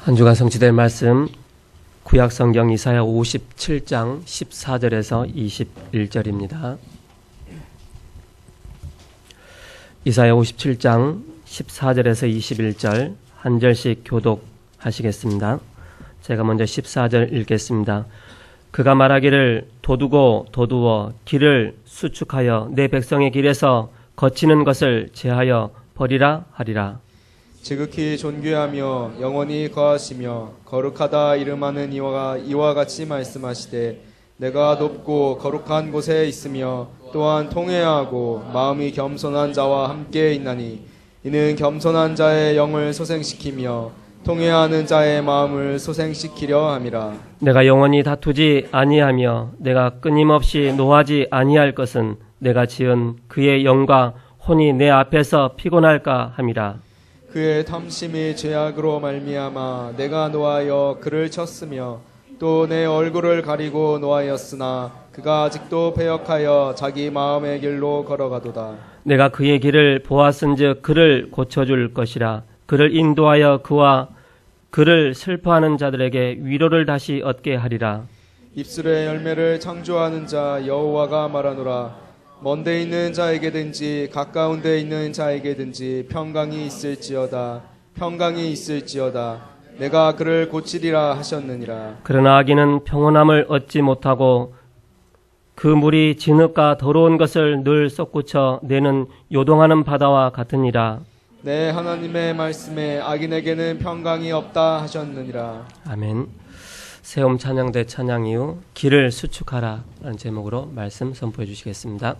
한 주간 성취될 말씀 구약성경 이사야 57장 14절에서 21절입니다. 이사야 57장 14절에서 21절 한 절씩 교독하시겠습니다. 제가 먼저 14절 읽겠습니다. 그가 말하기를 도두어 길을 수축하여 내 백성의 길에서 거치는 것을 제하여 버리라 하리라. 지극히 존귀하며 영원히 거하시며 거룩하다 이름하는 이와 같이 말씀하시되 내가 높고 거룩한 곳에 있으며 또한 통회하고 마음이 겸손한 자와 함께 있나니 이는 겸손한 자의 영을 소생시키며 통회하는 자의 마음을 소생시키려 함이라. 내가 영원히 다투지 아니하며 내가 끊임없이 노하지 아니할 것은 내가 지은 그의 영과 혼이 내 앞에서 피곤할까 함이라. 그의 탐심이 죄악으로 말미암아 내가 노하여 그를 쳤으며 또 내 얼굴을 가리고 노하였으나 그가 아직도 패역하여 자기 마음의 길로 걸어가도다. 내가 그의 길을 보았은즉 그를 고쳐줄 것이라. 그를 인도하여 그와 그를 슬퍼하는 자들에게 위로를 다시 얻게 하리라. 입술의 열매를 창조하는 자 여호와가 말하노라. 먼데 있는 자에게든지 가까운 데 있는 자에게든지 평강이 있을지어다. 내가 그를 고치리라 하셨느니라. 그러나 악인은 평온함을 얻지 못하고 그 물이 진흙과 더러운 것을 늘 쏟구쳐 내는 요동하는 바다와 같으니라. 내 하나님의 말씀에 악인에게는 평강이 없다 하셨느니라. 아멘. 세움 찬양대 찬양 이후 길을 수축하라 라는 제목으로 말씀 선포해 주시겠습니다.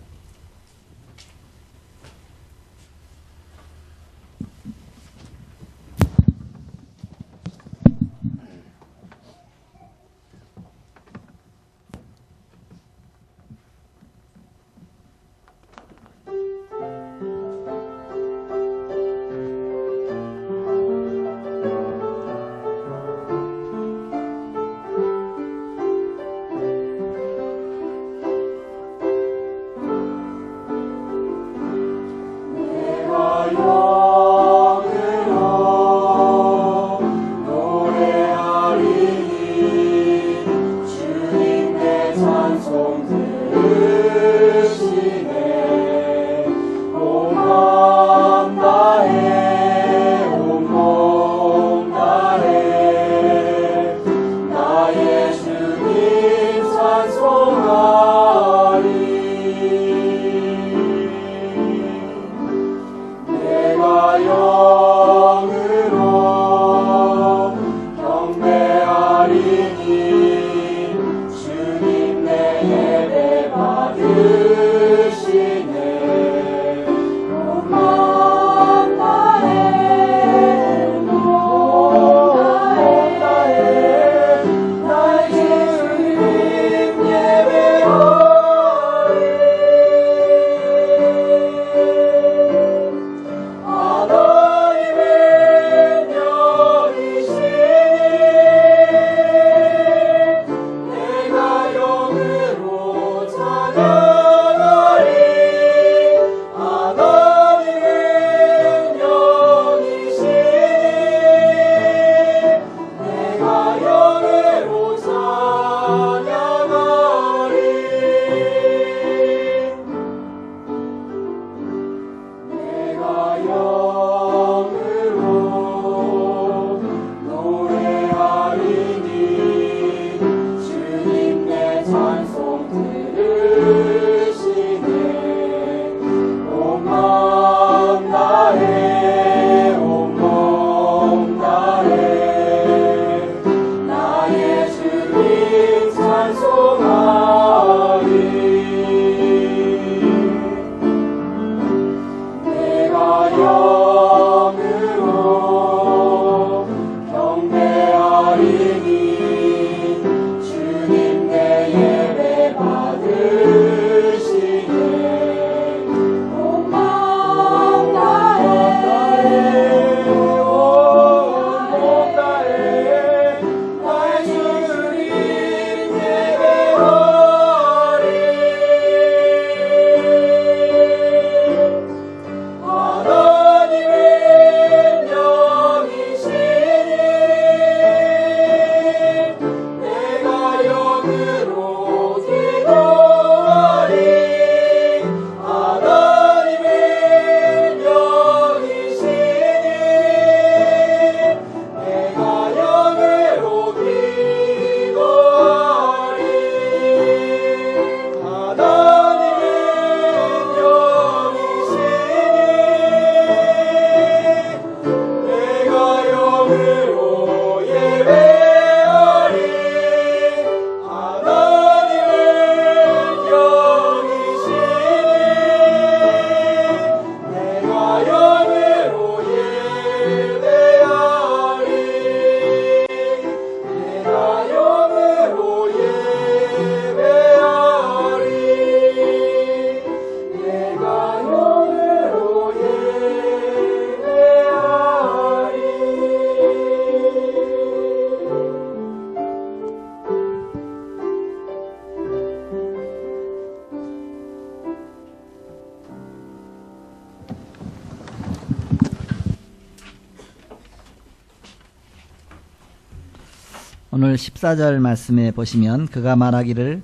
오늘 14절 말씀에 보시면 그가 말하기를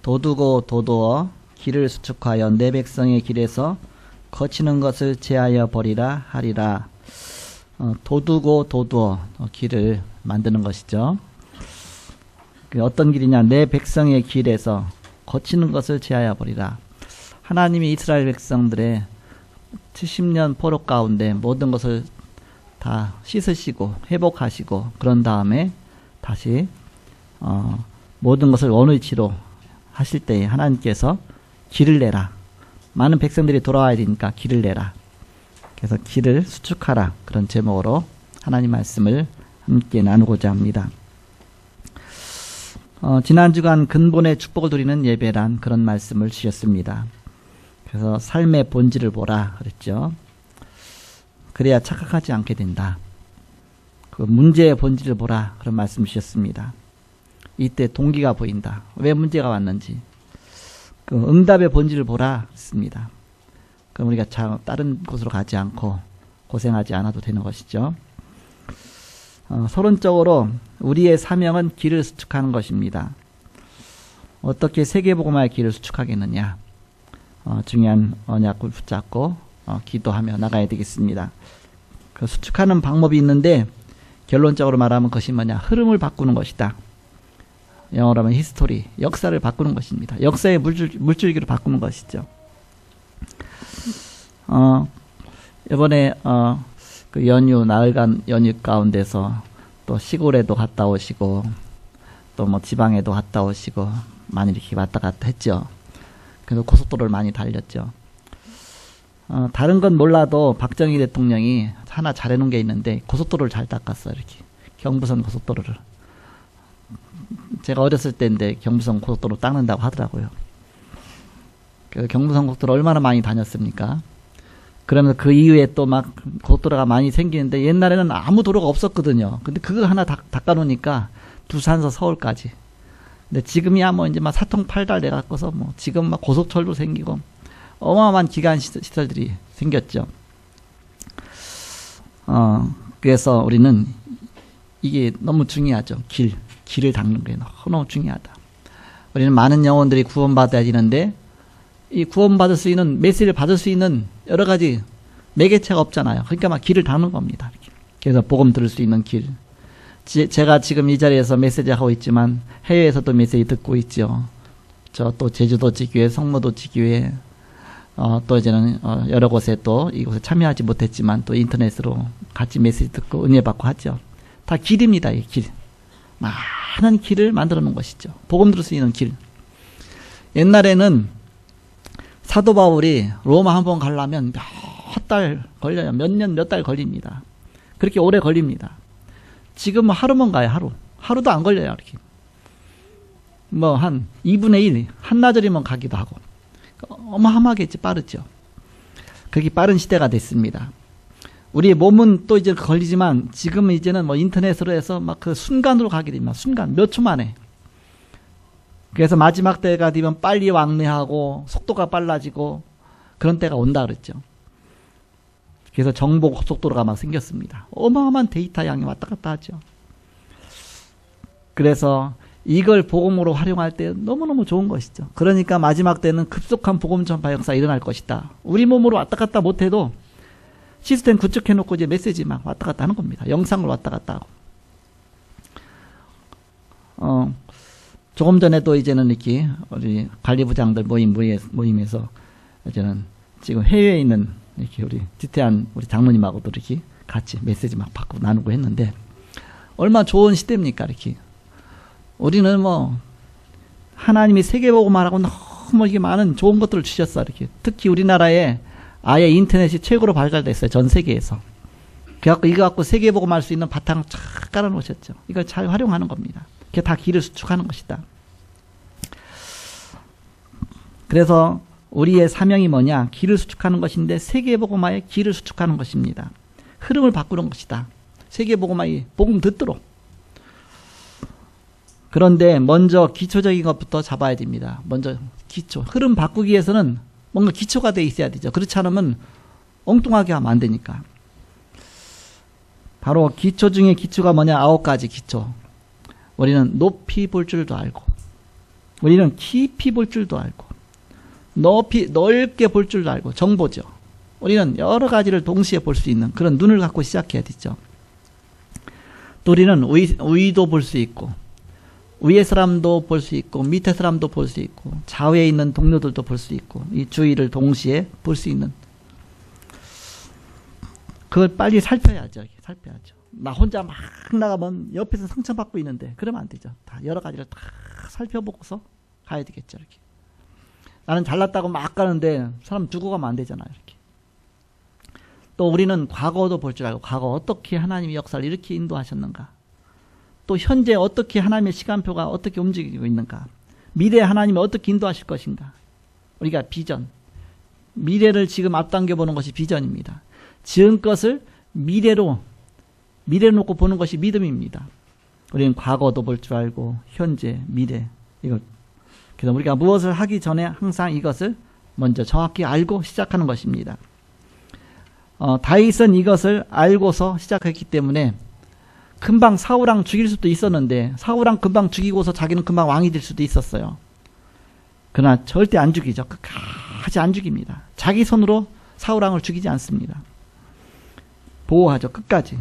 도두고 도두어 길을 수축하여 내 백성의 길에서 거치는 것을 제하여 버리라 하리라. 도두고 도두어 길을 만드는 것이죠. 어떤 길이냐? 내 백성의 길에서 거치는 것을 제하여 버리라. 하나님이 이스라엘 백성들의 70년 포로 가운데 모든 것을 다 씻으시고 회복하시고 그런 다음에 다시 모든 것을 어느 위치로 하실 때에 하나님께서 길을 내라. 많은 백성들이 돌아와야 되니까 길을 내라. 그래서 길을 수축하라. 그런 제목으로 하나님 말씀을 함께 나누고자 합니다. 지난 주간 근본의 축복을 누리는 예배란 그런 말씀을 주셨습니다. 그래서 삶의 본질을 보라 그랬죠. 그래야 착각하지 않게 된다. 그 문제의 본질을 보라 그런 말씀 주셨습니다. 이때 동기가 보인다. 왜 문제가 왔는지. 그 응답의 본질을 보라 했습니다. 그럼 우리가 다른 곳으로 가지 않고 고생하지 않아도 되는 것이죠. 서론적으로 우리의 사명은 길을 수축하는 것입니다. 어떻게 세계복음화의 길을 수축하겠느냐. 중요한 언약을 붙잡고 기도하며 나가야 되겠습니다. 그 수축하는 방법이 있는데 결론적으로 말하면 그것이 뭐냐. 흐름을 바꾸는 것이다. 영어로 하면 히스토리, 역사를 바꾸는 것입니다. 역사의 물줄기를 바꾸는 것이죠. 이번에 그 나흘간 연휴 가운데서 또 시골에도 갔다 오시고 또 뭐 지방에도 갔다 오시고 많이 이렇게 왔다 갔다 했죠. 그래서 고속도로를 많이 달렸죠. 다른 건 몰라도 박정희 대통령이 하나 잘해놓은 게 있는데 고속도로를 잘 닦았어요. 이렇게 경부선 고속도로를. 제가 어렸을 때인데 경부선 고속도로 닦는다고 하더라고요. 그래서 경부선 고속도로 얼마나 많이 다녔습니까? 그러면 그 이후에 또 막 고속도로가 많이 생기는데 옛날에는 아무 도로가 없었거든요. 근데 그거 하나 닦아놓으니까 두산서 서울까지. 근데 지금이야 뭐 이제 막 사통팔달 내갖고서 뭐 지금 막 고속철도 생기고 어마어마한 기간 시설들이 생겼죠. 그래서 우리는 이게 너무 중요하죠. 길을 닦는 게 너무 중요하다. 우리는 많은 영혼들이 구원받아야 되는데 이 구원받을 수 있는 메시지를 받을 수 있는 여러 가지 매개체가 없잖아요. 그러니까 막 길을 닦는 겁니다. 이렇게. 그래서 복음 들을 수 있는 길. 제가 지금 이 자리에서 메시지 하고 있지만 해외에서도 메시지 듣고 있죠. 저 또 제주도 지교회, 성모도 지교회, 또 이제는 여러 곳에 또 이곳에 참여하지 못했지만 또 인터넷으로 같이 메시지 듣고 은혜 받고 하죠. 다 길입니다. 이 길. 많은 길을 만들어 놓은 것이죠. 복음 들을 수 있는 길. 옛날에는 사도 바울이 로마 한 번 가려면 몇 달 걸려요. 몇 달 걸립니다. 그렇게 오래 걸립니다. 지금 하루만 가요. 하루도 안 걸려요. 이렇게. 뭐 한 2분의 1, 한나절이면 가기도 하고. 어마어마하겠지. 빠르죠. 그게 빠른 시대가 됐습니다. 우리의 몸은 또 이제 걸리지만 지금은 이제는 뭐 인터넷으로 해서 막 그 순간으로 가게 됩니다. 순간 몇 초 만에. 그래서 마지막 때가 되면 빨리 왕래하고 속도가 빨라지고 그런 때가 온다 그랬죠. 그래서 정보 고속도로가 막 생겼습니다. 어마어마한 데이터 양이 왔다 갔다 하죠. 그래서 이걸 복음으로 활용할 때 너무너무 좋은 것이죠. 그러니까 마지막 때는 급속한 복음 전파 역사 일어날 것이다. 우리 몸으로 왔다 갔다 못해도 시스템 구축해놓고 이제 메시지 막 왔다 갔다 하는 겁니다. 영상을 왔다 갔다 하고. 조금 전에도 이제는 이렇게 우리 관리부장들 모임에서 이제는 지금 해외에 있는 이렇게 우리 지태한 우리 장로님하고도 이렇게 같이 메시지 막 받고 나누고 했는데 얼마나 좋은 시대입니까? 이렇게 우리는 뭐 하나님이 세계복음화라고 너무 이게 많은 좋은 것들을 주셨어. 이렇게 특히 우리나라에 아예 인터넷이 최고로 발달됐어요. 전 세계에서. 그래갖고 이거 갖고 세계복음할 수 있는 바탕을 쫙 깔아놓으셨죠. 이걸 잘 활용하는 겁니다. 그게 다 길을 수축하는 것이다. 그래서 우리의 사명이 뭐냐? 길을 수축하는 것인데 세계복음화의 길을 수축하는 것입니다. 흐름을 바꾸는 것이다. 세계복음화의 복음 듣도록. 그런데 먼저 기초적인 것부터 잡아야 됩니다. 먼저 기초. 흐름 바꾸기 위해서는 뭔가 기초가 돼 있어야 되죠. 그렇지 않으면 엉뚱하게 하면 안 되니까. 바로 기초 중에 기초가 뭐냐? 9가지 기초. 우리는 높이 볼 줄도 알고, 우리는 깊이 볼 줄도 알고, 넓게 볼 줄도 알고, 정보죠. 우리는 여러 가지를 동시에 볼 수 있는 그런 눈을 갖고 시작해야 되죠. 또 우리는 위도 볼 수 있고, 위의 사람도 볼 수 있고, 밑에 사람도 볼 수 있고, 좌우에 있는 동료들도 볼 수 있고, 이 주위를 동시에 볼 수 있는, 그걸 빨리 살펴야죠. 나 혼자 막 나가면 옆에서 상처받고 있는데 그러면 안 되죠. 다 여러 가지를 다 살펴보고서 가야 되겠죠. 이렇게. 나는 잘났다고 막 가는데 사람 두고 가면 안 되잖아요. 이렇게. 또 우리는 과거도 볼 줄 알고, 과거 어떻게 하나님이 역사를 이렇게 인도하셨는가, 또 현재 어떻게 하나님의 시간표가 어떻게 움직이고 있는가, 미래에 하나님이 어떻게 인도하실 것인가. 우리가 비전, 미래를 지금 앞당겨 보는 것이 비전입니다. 지은 것을 미래로 놓고 보는 것이 믿음입니다. 우리는 과거도 볼 줄 알고, 현재, 미래, 이거. 그래서 우리가 무엇을 하기 전에 항상 이것을 먼저 정확히 알고 시작하는 것입니다. 다윗은 이것을 알고서 시작했기 때문에 금방 사울왕 죽일 수도 있었는데, 사울왕 금방 죽이고서 자기는 금방 왕이 될 수도 있었어요. 그러나 절대 안 죽이죠. 끝까지 안 죽입니다. 자기 손으로 사울왕을 죽이지 않습니다. 보호하죠. 끝까지.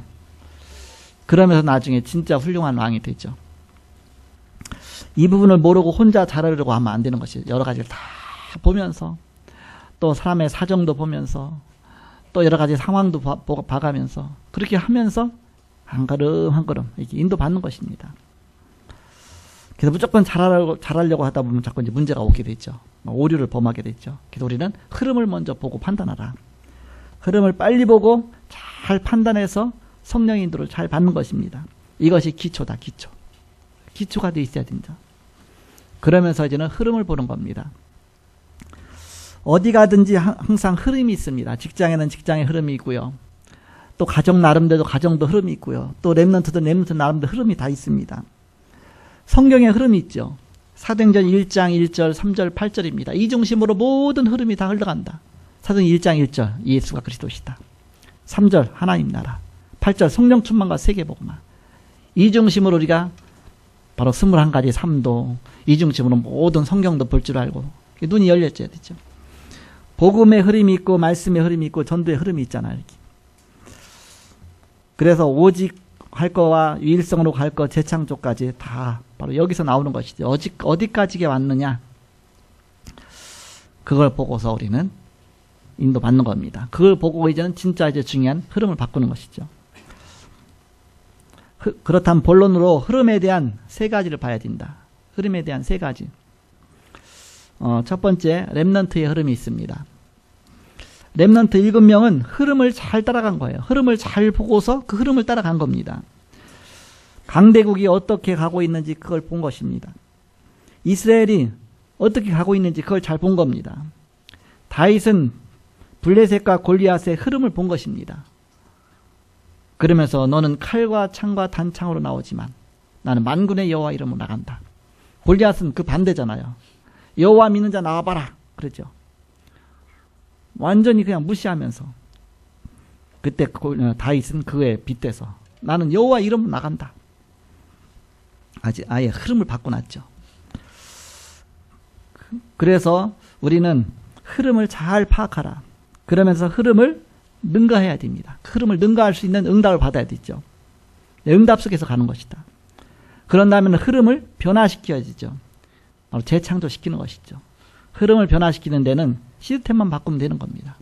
그러면서 나중에 진짜 훌륭한 왕이 되죠. 이 부분을 모르고 혼자 잘하려고 하면 안 되는 것이, 여러 가지를 다 보면서, 또 사람의 사정도 보면서, 또 여러 가지 상황도 봐가면서, 그렇게 하면서 한 걸음 한 걸음 이렇게 인도받는 것입니다. 그래서 무조건 잘하려고 하다 보면 자꾸 이제 문제가 오게 되죠. 오류를 범하게 되죠. 그래서 우리는 흐름을 먼저 보고 판단하라. 흐름을 빨리 보고 잘 판단해서 성령의 인도를 잘 받는 것입니다. 이것이 기초다. 기초가 돼 있어야 된다. 그러면서 이제는 흐름을 보는 겁니다. 어디 가든지 항상 흐름이 있습니다. 직장에는 직장의 흐름이 있고요. 또 가정 나름대로 가정도 흐름이 있고요. 또 렘넌트도 렘넌트 나름대로 흐름이 다 있습니다. 성경의 흐름이 있죠. 사도행전 1장 1절 3절 8절입니다. 이 중심으로 모든 흐름이 다 흘러간다. 사도행전 1장 1절 예수가 그리스도시다. 3절 하나님 나라, 8절 성령 충만과 세계복음화. 이 중심으로 우리가 바로 21가지 삶도, 이 중심으로 모든 성경도 볼 줄 알고 눈이 열렸어야 되죠. 복음의 흐름이 있고, 말씀의 흐름이 있고, 전도의 흐름이 있잖아요. 이렇게. 그래서 오직 할 거와 유일성으로 갈 거, 재창조까지 다 바로 여기서 나오는 것이죠. 어디까지 왔느냐, 그걸 보고서 우리는 인도받는 겁니다. 그걸 보고 이제는 진짜 이제 중요한 흐름을 바꾸는 것이죠. 그렇다면 본론으로 흐름에 대한 세 가지를 봐야 된다. 흐름에 대한 세 가지. 첫 번째, 렘넌트의 흐름이 있습니다. 렘넌트 7명은 흐름을 잘 따라간 거예요. 흐름을 잘 보고서 그 흐름을 따라간 겁니다. 강대국이 어떻게 가고 있는지 그걸 본 것입니다. 이스라엘이 어떻게 가고 있는지 그걸 잘 본 겁니다. 다윗은 블레셋과 골리앗의 흐름을 본 것입니다. 그러면서 너는 칼과 창과 단창으로 나오지만 나는 만군의 여호와 이름으로 나간다. 골리앗은 그 반대잖아요. 여호와 믿는 자 나와봐라 그랬죠. 완전히 그냥 무시하면서, 그때 다윗은 그에 빗대서 나는 여호와 이름으로 나간다. 아예 흐름을 바꿔놨죠. 그래서 우리는 흐름을 잘 파악하라. 그러면서 흐름을 능가해야 됩니다. 흐름을 능가할 수 있는 응답을 받아야 되죠. 응답 속에서 가는 것이다. 그런 다음에는 흐름을 변화시켜야죠. 바로 재창조시키는 것이죠. 흐름을 변화시키는 데는 시스템만 바꾸면 되는 겁니다.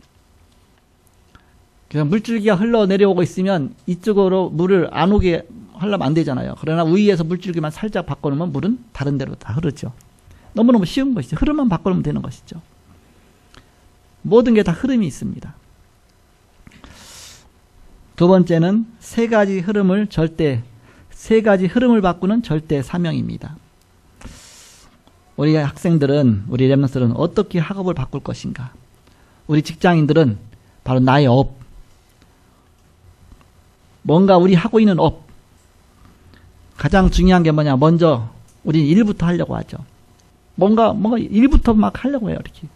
그래서 물줄기가 흘러내려오고 있으면 이쪽으로 물을 안 오게 하려면 안 되잖아요. 그러나 위에서 물줄기만 살짝 바꿔놓으면 물은 다른 데로 다 흐르죠. 너무너무 쉬운 것이죠. 흐름만 바꿔놓으면 되는 것이죠. 모든 게 다 흐름이 있습니다. 두 번째는 세 가지 흐름을 바꾸는 절대 사명입니다. 우리 학생들은, 우리 렘넌트들은 어떻게 학업을 바꿀 것인가? 우리 직장인들은 바로 나의 업, 뭔가 우리 하고 있는 업, 가장 중요한 게 뭐냐? 먼저 우리 일부터 하려고 하죠. 뭔가 일부터 막 하려고 해요. 이렇게.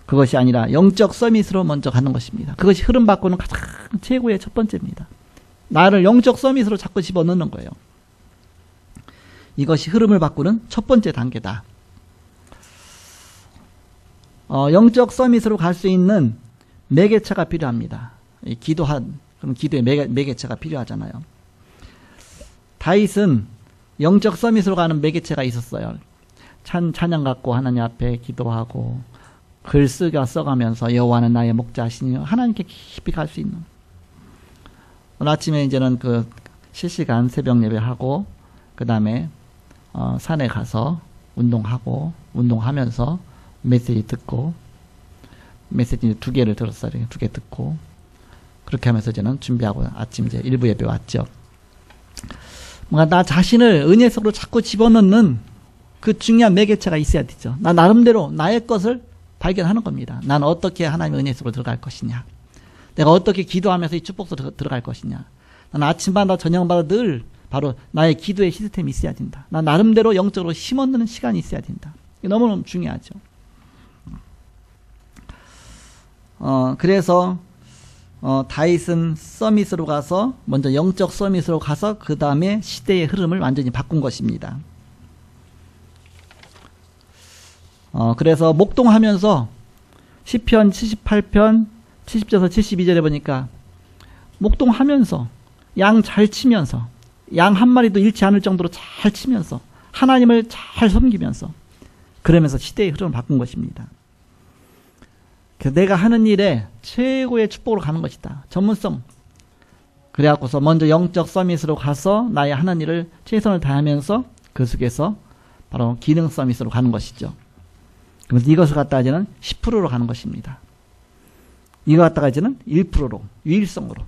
그것이 아니라 영적 서밋으로 먼저 가는 것입니다. 그것이 흐름 바꾸는 가장 최고의 첫 번째입니다. 나를 영적 서밋으로 자꾸 집어넣는 거예요. 이것이 흐름을 바꾸는 첫 번째 단계다. 영적 서밋으로 갈 수 있는 매개체가 필요합니다. 그럼 기도에 매개체가 필요하잖아요. 다윗은 영적 서밋으로 가는 매개체가 있었어요. 찬양 갖고 하나님 앞에 기도하고 글 써가면서 여호와는 나의 목자시니 하나님께 깊이 갈 수 있는. 오늘 아침에 이제는 그 실시간 새벽 예배하고 그 다음에 산에 가서 운동하면서 메시지 듣고 메시지 2개를 들었어요. 2개 듣고 그렇게 하면서 저는 준비하고 아침 이제 일부 예배 왔죠. 뭔가 나 자신을 은혜 속으로 자꾸 집어넣는 그 중요한 매개체가 있어야 되죠. 나 나름대로 나의 것을 발견하는 겁니다. 난 어떻게 하나님의 은혜 속으로 들어갈 것이냐. 내가 어떻게 기도하면서 이 축복 속으로 들어갈 것이냐. 난 아침마다 저녁마다 늘 바로 나의 기도의 시스템이 있어야 된다. 나 나름대로 영적으로 심어넣는 시간이 있어야 된다. 이게 너무너무 중요하죠. 그래서 다윗은 서밋으로 가서 먼저 영적 서밋으로 가서 그 다음에 시대의 흐름을 완전히 바꾼 것입니다. 그래서 목동하면서 시편 78편 70절에서 72절에 보니까 목동하면서 양 잘 치면서 양 한 마리도 잃지 않을 정도로 잘 치면서 하나님을 잘 섬기면서 그러면서 시대의 흐름을 바꾼 것입니다. 내가 하는 일에 최고의 축복으로 가는 것이다. 전문성. 그래갖고서 먼저 영적 서밋으로 가서 나의 하는 일을 최선을 다하면서 그 속에서 바로 기능 서밋으로 가는 것이죠. 그래서 이것을 갖다가 이제는 10%로 가는 것입니다. 이거 갖다가 이제는 1%로, 유일성으로.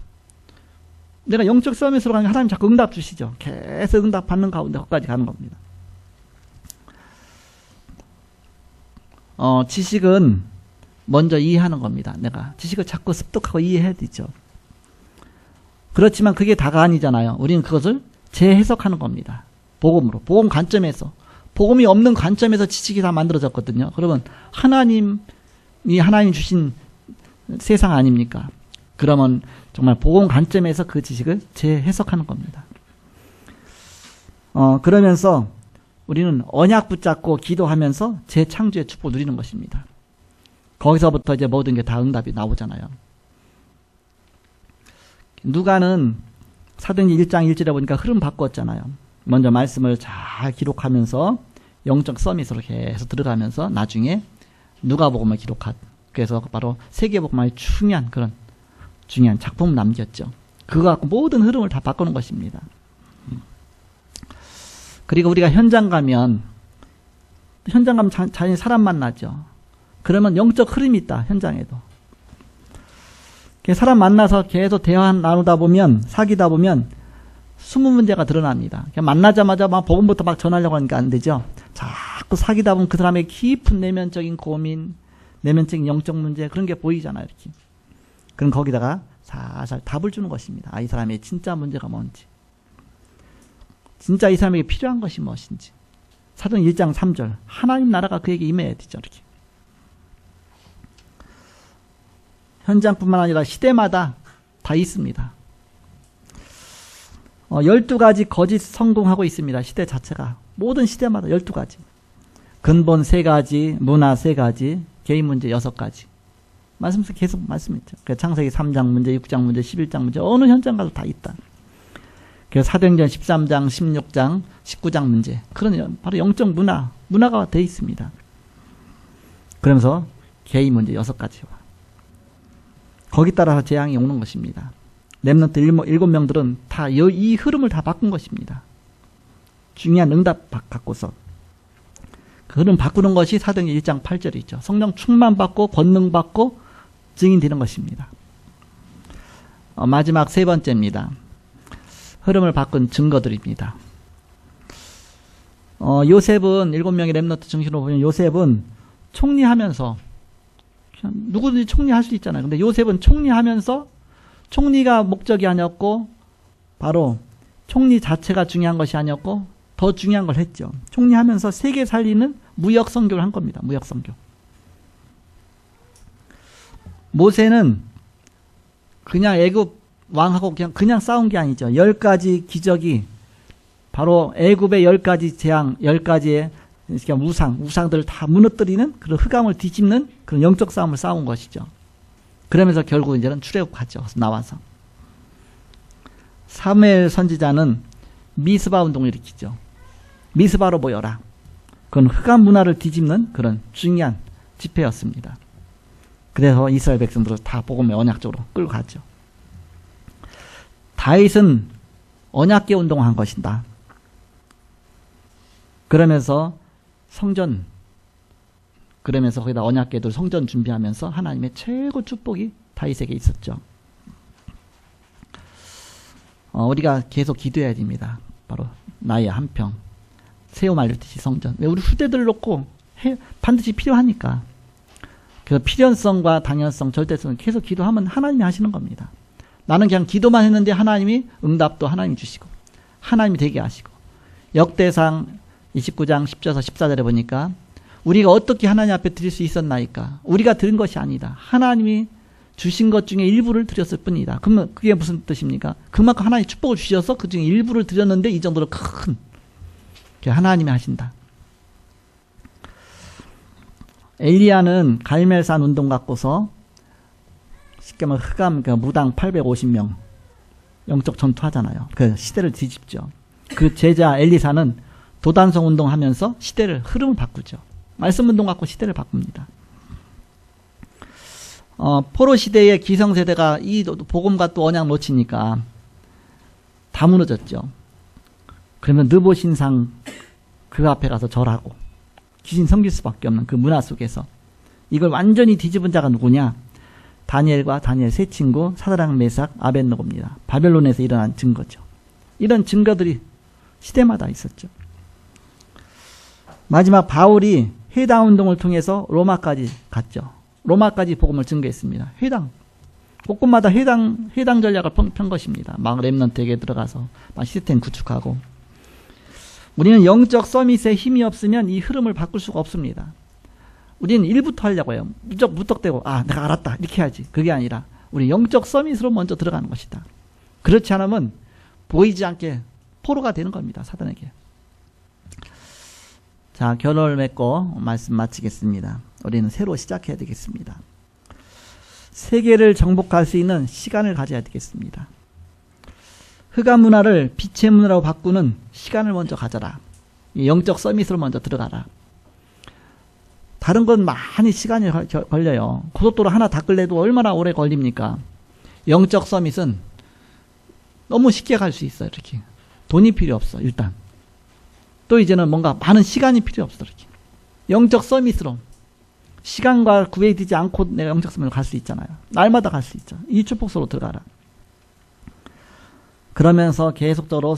내가 영적 서밋으로 가면 하나님 자꾸 응답 주시죠. 계속 응답 받는 가운데 거기까지 가는 겁니다. 지식은 먼저 이해하는 겁니다. 내가 지식을 자꾸 습득하고 이해해야 되죠. 그렇지만 그게 다가 아니잖아요. 우리는 그것을 재해석하는 겁니다. 복음으로, 복음 관점에서. 복음이 없는 관점에서 지식이 다 만들어졌거든요. 그러면 하나님 주신 세상 아닙니까? 그러면 정말 복음 관점에서 그 지식을 재해석하는 겁니다. 그러면서 우리는 언약 붙잡고 기도하면서 재창조의 축복을 누리는 것입니다. 거기서부터 이제 모든 게 다 응답이 나오잖아요. 누가는 사도행전 1장 1절에 보니까 흐름 바꿨잖아요. 먼저 말씀을 잘 기록하면서 영적 서밋으로 계속 들어가면서 나중에 누가복음을 기록한. 그래서 바로 세계복음의 중요한 그런 중요한 작품을 남겼죠. 그거 갖고 모든 흐름을 다 바꾸는 것입니다. 그리고 우리가 현장 가면 자연히 사람 만나죠. 그러면 영적 흐름이 있다. 현장에도. 사람 만나서 계속 대화 나누다 보면 사귀다 보면 숨은 문제가 드러납니다. 만나자마자 막 복음부터 막 전하려고 하니까 안 되죠. 자꾸 사귀다 보면 그 사람의 깊은 내면적인 고민, 내면적인 영적 문제 그런 게 보이잖아요. 이렇게. 그럼 거기다가 살살 답을 주는 것입니다. 이 사람의 진짜 문제가 뭔지. 진짜 이 사람에게 필요한 것이 무엇인지. 사도행 1장 3절. 하나님 나라가 그에게 임해야 되죠. 이렇게. 현장뿐만 아니라 시대마다 다 있습니다. 12가지 거짓 성공하고 있습니다. 시대 자체가. 모든 시대마다 12가지. 근본 3가지, 문화 3가지, 개인 문제 6가지. 말씀에서 계속 말씀했죠. 창세기 3장 문제, 6장 문제, 11장 문제, 어느 현장 가도 다 있다. 그래서 사도행전 13장, 16장, 19장 문제. 그런 바로 영적 문화가 되어 있습니다. 그러면서 개인 문제 6가지와. 거기 따라서 재앙이 오는 것입니다. 렘넌트 7명들은 다 이 흐름을 다 바꾼 것입니다. 중요한 응답 갖고서. 그 흐름 바꾸는 것이 사도행전 1장 8절이죠. 성령 충만받고 권능받고 증인되는 것입니다. 마지막 3번째입니다. 흐름을 바꾼 증거들입니다. 요셉은 7명의 렘넌트 중심으로 보면 요셉은 총리하면서 그냥 누구든지 총리할 수 있잖아요. 근데 요셉은 총리하면서 총리가 목적이 아니었고 바로 총리 자체가 중요한 것이 아니었고 더 중요한 걸 했죠. 총리하면서 세계 살리는 무역 선교를 한 겁니다. 무역 선교. 모세는 그냥 애굽 왕하고 그냥 싸운 게 아니죠. 10가지 기적이 바로 애굽의 10가지 재앙, 10가지의 우상들을 다 무너뜨리는 그런 흑암을 뒤집는 그런 영적 싸움을 싸운 것이죠. 그러면서 결국 이제는 출애굽하죠. 나와서. 사무엘 선지자는 미스바 운동을 일으키죠. 미스바로 모여라. 그건 흑암 문화를 뒤집는 그런 중요한 집회였습니다. 그래서 이스라엘 백성들을 다 복음의 언약 쪽으로 끌고 갔죠. 다윗은 언약궤 운동을 한 것이다. 그러면서 거기다 언약궤들 성전 준비하면서 하나님의 최고 축복이 다윗에게 있었죠. 우리가 계속 기도해야 됩니다. 바로 나의 한평, 새우 말렸듯이 성전. 왜 우리 후대들을 놓고 반드시 필요하니까. 그래서 필연성과 당연성, 절대성을 계속 기도하면 하나님이 하시는 겁니다. 나는 그냥 기도만 했는데 하나님이 응답도 하나님이 주시고 하나님이 되게 하시고. 역대상 29장 10절에서 14절에 보니까 우리가 어떻게 하나님 앞에 드릴 수 있었나이까? 우리가 드린 것이 아니다. 하나님이 주신 것 중에 일부를 드렸을 뿐이다. 그러면 그게 무슨 뜻입니까? 그만큼 하나님이 축복을 주셔서 그 중에 일부를 드렸는데 이 정도로 큰 하나님이 하신다. 엘리야는 갈멜산 운동 갖고서 쉽게 말하면 흑암 무당 850명 영적 전투하잖아요. 그 시대를 뒤집죠. 그 제자 엘리사는 도단성 운동하면서 시대를 흐름을 바꾸죠. 말씀 운동 갖고 시대를 바꿉니다. 포로 시대의 기성세대가 이 복음과 또 언약 놓치니까 다 무너졌죠. 그러면 느보신상 그 앞에 가서 절하고 귀신 섬길 수밖에 없는 그 문화 속에서 이걸 완전히 뒤집은 자가 누구냐? 다니엘과 다니엘 세 친구 사드락 메삭 아벳느고입니다. 바벨론에서 일어난 증거죠. 이런 증거들이 시대마다 있었죠. 마지막 바울이 해당 운동을 통해서 로마까지 갔죠. 로마까지 복음을 증거했습니다. 곳곳마다 해당 전략을 편 것입니다. 막 렘넌트에게 들어가서 막 시스템 구축하고. 우리는 영적 서밋에 힘이 없으면 이 흐름을 바꿀 수가 없습니다. 우리는 일부터 하려고 해요. 무턱대고 내가 알았다 이렇게 해야지. 그게 아니라 우리 영적 서밋으로 먼저 들어가는 것이다. 그렇지 않으면 보이지 않게 포로가 되는 겁니다. 사단에게. 자, 결론을 맺고 말씀 마치겠습니다. 우리는 새로 시작해야 되겠습니다. 세계를 정복할 수 있는 시간을 가져야 되겠습니다. 흑암 문화를 빛의 문화로 바꾸는 시간을 먼저 가져라. 영적 서밋으로 먼저 들어가라. 다른 건 많이 시간이 걸려요. 고속도로 하나 닦으려도 얼마나 오래 걸립니까? 영적 서밋은 너무 쉽게 갈 수 있어요. 이렇게 돈이 필요 없어. 일단 또 이제는 뭔가 많은 시간이 필요 없어. 이렇게 영적 서밋으로 시간과 구애되지 않고 내가 영적 서밋으로 갈 수 있잖아요. 날마다 갈 수 있죠. 이 축복소로 들어가라. 그러면서 계속적으로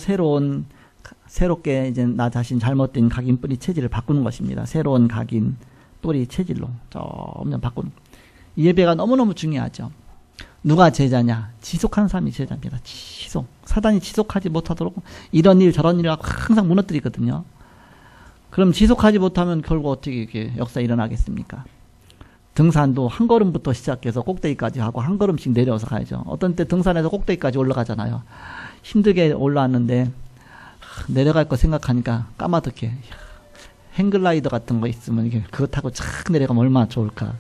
새롭게 이제 나 자신 잘못된 각인 뿌리 체질을 바꾸는 것입니다. 새로운 각인 뿌리 체질로 점점 바꾸는. 이 예배가 너무너무 중요하죠. 누가 제자냐? 지속하는 사람이 제자입니다. 지속. 사단이 지속하지 못하도록 이런 일 저런 일을 항상 무너뜨리거든요. 그럼 지속하지 못하면 결국 어떻게 이렇게 역사 일어나겠습니까? 등산도 한 걸음부터 시작해서 꼭대기까지 하고 한 걸음씩 내려서 가야죠. 어떤 때 등산에서 꼭대기까지 올라가잖아요. 힘들게 올라왔는데 내려갈 거 생각하니까 까마득해. 행글라이더 같은 거 있으면 이게 그거 타고 착 내려가면 얼마나 좋을까.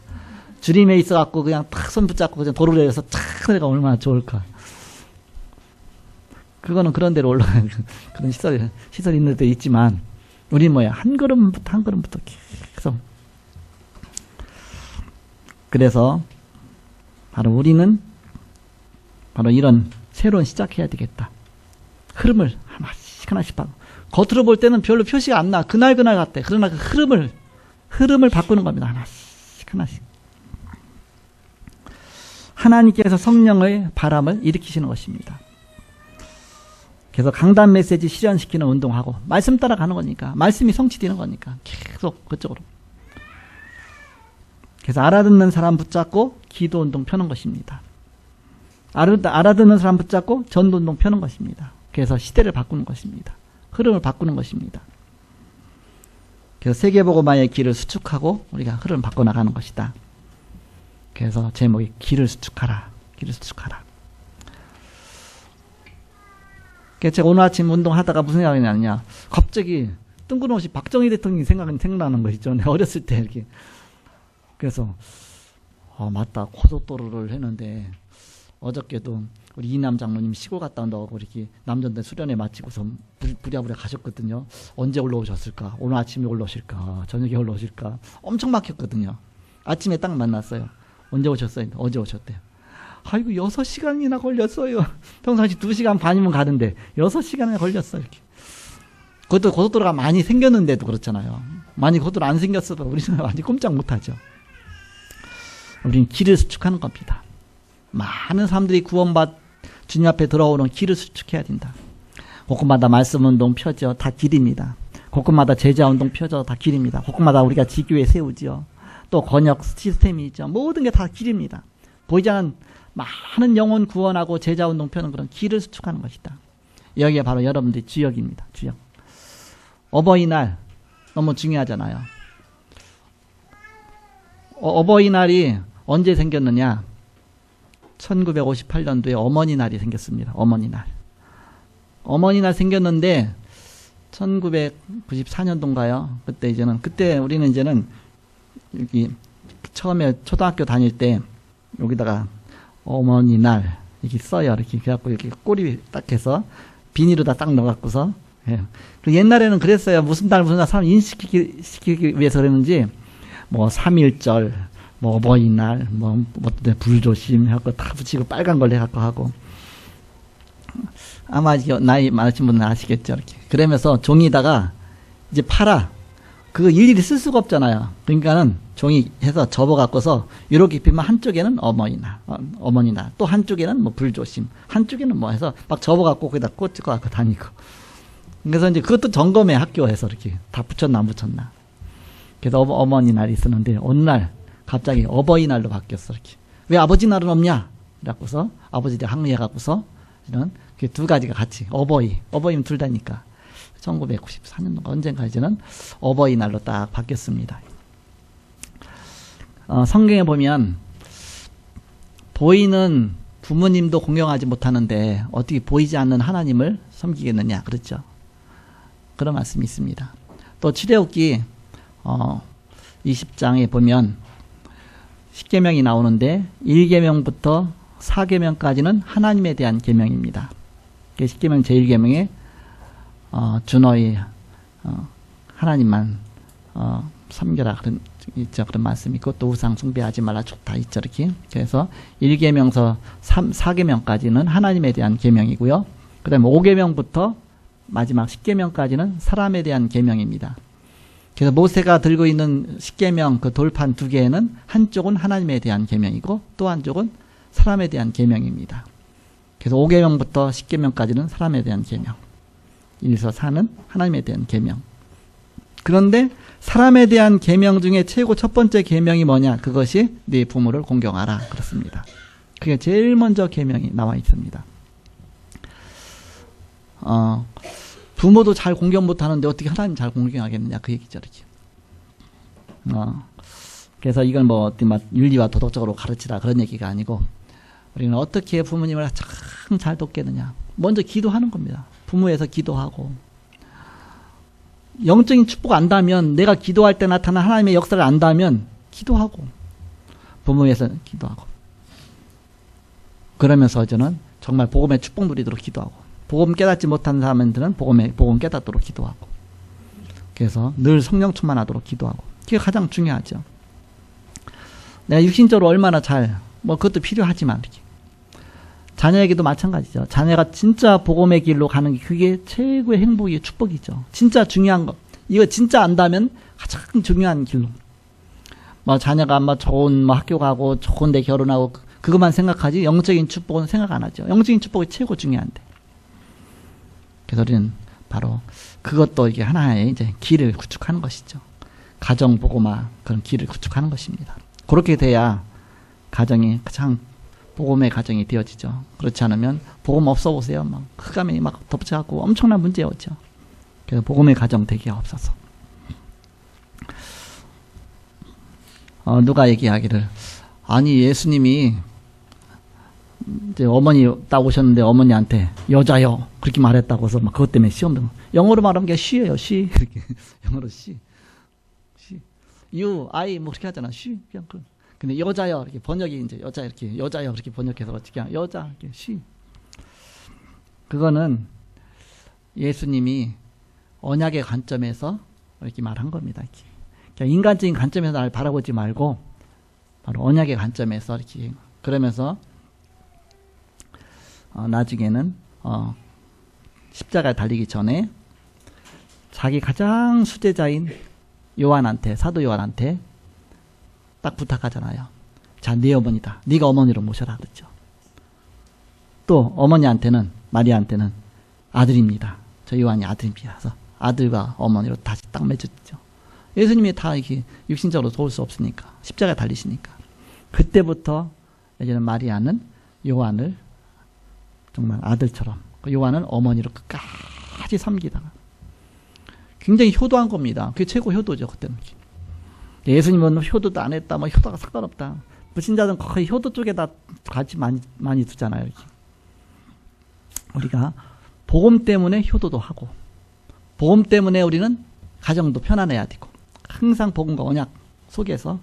주림에 있어갖고 그냥 탁 손 붙잡고 그냥 도로 내려서 착 내려가면 얼마나 좋을까. 그거는 그런 데로 올라가는 그런 시설이 있는 데도 있지만 우리는 뭐야 한 걸음부터 계속. 그래서 바로 우리는 바로 이런 새로운 시작해야 되겠다. 흐름을 하나씩 바꾸고. 겉으로 볼 때는 별로 표시가 안 나. 그날 같아. 그러나 그 흐름을 바꾸는 겁니다. 하나씩. 하나님께서 성령의 바람을 일으키시는 것입니다. 그래서 강단 메시지 실현시키는 운동하고 말씀 따라가는 거니까 말씀이 성취되는 거니까 계속 그쪽으로. 그래서 알아듣는 사람 붙잡고 기도 운동 펴는 것입니다. 알아듣는 사람 붙잡고 전도 운동 펴는 것입니다. 그래서 시대를 바꾸는 것입니다. 흐름을 바꾸는 것입니다. 그래서 세계복음화의 길을 수축하고 우리가 흐름을 바꿔나가는 것이다. 그래서 제목이 길을 수축하라. 길을 수축하라. 그래서 제가 오늘 아침 운동하다가 무슨 생각이 나느냐. 갑자기 뜬금없이 박정희 대통령이 생각나는 거 있죠. 내가 어렸을 때 이렇게. 그래서 맞다. 고속도로를 했는데 어저께도 우리 이남 장로님 시골 갔다 온다고 이렇게 남전대 수련회 마치고서 부랴부랴 가셨거든요. 언제 올라오셨을까? 오늘 아침에 올라오실까? 저녁에 올라오실까? 엄청 막혔거든요. 아침에 딱 만났어요. 언제 오셨어요? 어제 오셨대요. 아이고 6시간이나 걸렸어요. 평상시 2시간 반이면 가는데 6시간이나 걸렸어요. 이렇게. 그것도 고속도로가 많이 생겼는데도 그렇잖아요. 많이 고속도로 안 생겼어도 우리는 많이 꼼짝 못하죠. 우리는 길을 수축하는 겁니다. 많은 사람들이 주님 앞에 들어오는 길을 수축해야 된다. 곳곳마다 말씀운동 펴죠. 다 길입니다. 곳곳마다 제자운동 펴죠. 다 길입니다. 곳곳마다 우리가 지교회 세우죠. 또 권역 시스템이 있죠. 모든 게 다 길입니다. 보이지 않는 많은 영혼 구원하고 제자운동 펴는 그런 길을 수축하는 것이다. 여기가 바로 여러분들의 주역입니다. 주역. 어버이날 너무 중요하잖아요. 어버이날이 언제 생겼느냐? 1958년도에 어머니날이 생겼습니다. 어머니날. 어머니날 생겼는데 1994년도인가요? 그때 우리는 이제는 여기 처음에 초등학교 다닐 때 여기다가 어머니날 이렇게 써요. 이렇게 그래갖고 이렇게 꼬리 딱 해서 비닐에다 딱 넣어갖고서. 예. 옛날에는 그랬어요. 무슨 날 사람 인식시키기 위해서 그랬는지 뭐 3.1절 뭐 어버이날, 뭐 불조심 해갖고 다 붙이고 빨간 걸로 해갖고 하고. 아마 나이 많으신 분은 아시겠죠, 이렇게. 그러면서 종이다가 이제 팔아. 그거 일일이 쓸 수가 없잖아요. 그러니까는 종이 해서 접어갖고서 이렇게 입히면 한쪽에는 어머니날, 또 한쪽에는 뭐 불조심, 한쪽에는 뭐 해서 막 접어갖고 거기다 꽂고 갖고 다니고. 그래서 이제 그것도 점검해 학교에서 이렇게 다 붙였나 안 붙였나. 그래서 어머니날이 있었는데 어느 날 갑자기 어버이날로 바뀌었어. 이렇게. 왜 아버지 날은 없냐? 그래갖고서 아버지들 항의해갖고서 이런 그 두 가지가 같이 어버이면 둘 다니까 1994년도가 언젠가 이제는 어버이날로 딱 바뀌었습니다. 성경에 보면 보이는 부모님도 공경하지 못하는데 어떻게 보이지 않는 하나님을 섬기겠느냐? 그렇죠? 그런 말씀이 있습니다. 또 출애굽기 20장에 보면 10계명이 나오는데 1계명부터 4계명까지는 하나님에 대한 계명입니다. 10계명 제1계명에 주 너희 하나님만 섬겨라 그런 말씀이 있고 또 우상 숭배하지 말라 다 있죠. 이렇게. 그래서 1계명서 4계명까지는 하나님에 대한 계명이고요. 그 다음에 5계명부터 마지막 10계명까지는 사람에 대한 계명입니다. 그래서 모세가 들고 있는 10계명 그 돌판 2개는 한쪽은 하나님에 대한 계명이고 또 한쪽은 사람에 대한 계명입니다. 그래서 5계명부터 10계명까지는 사람에 대한 계명, 1에서 4는 하나님에 대한 계명. 그런데 사람에 대한 계명 중에 최고 첫 번째 계명이 뭐냐? 그것이 네 부모를 공경하라. 그렇습니다. 그게 제일 먼저 계명이 나와 있습니다. 부모도 잘 공경 못하는데 어떻게 하나님 잘 공경하겠느냐 그 얘기죠. 이렇게. 그래서 이건 뭐 어떤 윤리와 도덕적으로 가르치라 그런 얘기가 아니고 우리는 어떻게 부모님을 참 잘 돕겠느냐. 먼저 기도하는 겁니다. 부모에서 기도하고 영적인 축복 안다면 내가 기도할 때 나타난 하나님의 역사를 안다면 기도하고 부모에서 기도하고 그러면서 저는 정말 복음의 축복 누리도록 기도하고 복음 깨닫지 못한 사람들은 복음 깨닫도록 기도하고 그래서 늘 성령 충만하도록 기도하고 그게 가장 중요하죠. 내가 육신적으로 얼마나 그것도 필요하지만 이렇게. 자녀에게도 마찬가지죠. 자녀가 진짜 복음의 길로 가는 게 그게 최고의 행복이고 축복이죠. 진짜 중요한 거. 이거 진짜 안다면 가장 중요한 길로. 자녀가 좋은 학교 가고 좋은 데 결혼하고 그것만 생각하지 영적인 축복은 생각 안 하죠. 영적인 축복이 최고 중요한데. 그래서 우리는 바로 그것도 이게 하나의 이제 길을 구축하는 것이죠. 가정 복음화 그런 길을 구축하는 것입니다. 그렇게 돼야 가정이 가장 복음의 가정이 되어지죠. 그렇지 않으면 복음 없어 보세요. 흑암이 덮쳐갖고 엄청난 문제 오죠. 그래서 복음의 가정 되기가 없어서. 누가 얘기하기를 아니 예수님이 이제 어머니 딱 오셨는데 어머니한테 여자요 그렇게 말했다고 해서 막 그것 때문에 시험 등 영어로 말하면 그냥 she예요. she 이렇게 영어로 she you I 뭐 그렇게 하잖아. she 그냥 그 근데 여자요 이렇게 번역이 이제 여자 이렇게 여자요 그렇게 번역해서 그냥 여자 이렇게 she 그거는 예수님이 언약의 관점에서 이렇게 말한 겁니다. 이렇게. 그러니까 인간적인 관점에서 날 바라보지 말고 바로 언약의 관점에서 이렇게 그러면서 나중에는 십자가에 달리기 전에 자기 가장 수제자인 요한한테 사도 요한한테 딱 부탁하잖아요. 자, 네 어머니다. 네가 어머니로 모셔라 그랬죠. 또 어머니한테는 마리아한테는 아들입니다. 저 요한이 아들입니다. 그래서 아들과 어머니로 다시 딱 맺었죠. 예수님이 다 이렇게 육신적으로 도울 수 없으니까 십자가에 달리시니까 그때부터 이제는 마리아는 요한을 정말 아들처럼 요한은 어머니로 끝까지 섬기다가 굉장히 효도한 겁니다. 그게 최고 효도죠. 그때는. 예수님은 효도도 안 했다. 뭐 효도가 상관없다. 불신자들은 거의 효도 쪽에다 같이 많이 두잖아요. 이렇게. 우리가 복음 때문에 효도도 하고 복음 때문에 우리는 가정도 편안해야 되고 항상 복음과 언약 속에서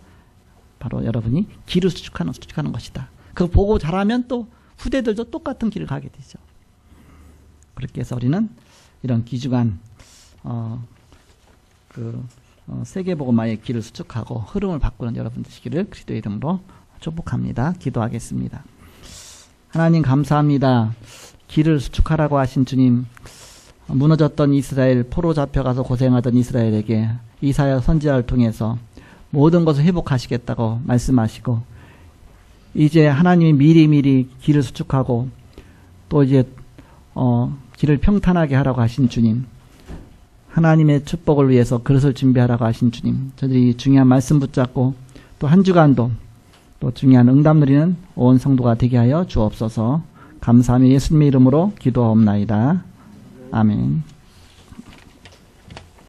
바로 여러분이 길을 수축하는 것이다. 그거 보고 잘하면 또 후대들도 똑같은 길을 가게 되죠. 그렇게 해서 우리는 이런 귀중한 세계복음화의 길을 수축하고 흐름을 바꾸는 여러분 되시기를 그리스도의 이름으로 축복합니다. 기도하겠습니다. 하나님 감사합니다. 길을 수축하라고 하신 주님, 무너졌던 이스라엘, 포로 잡혀가서 고생하던 이스라엘에게 이사야 선지자를 통해서 모든 것을 회복하시겠다고 말씀하시고 이제 하나님이 미리미리 길을 수축하고 또 이제 길을 평탄하게 하라고 하신 주님, 하나님의 축복을 위해서 그릇을 준비하라고 하신 주님, 저들이 중요한 말씀 붙잡고 또 한 주간도 또 중요한 응답 누리는 온 성도가 되게 하여 주옵소서. 감사하며 예수님의 이름으로 기도하옵나이다. 아멘.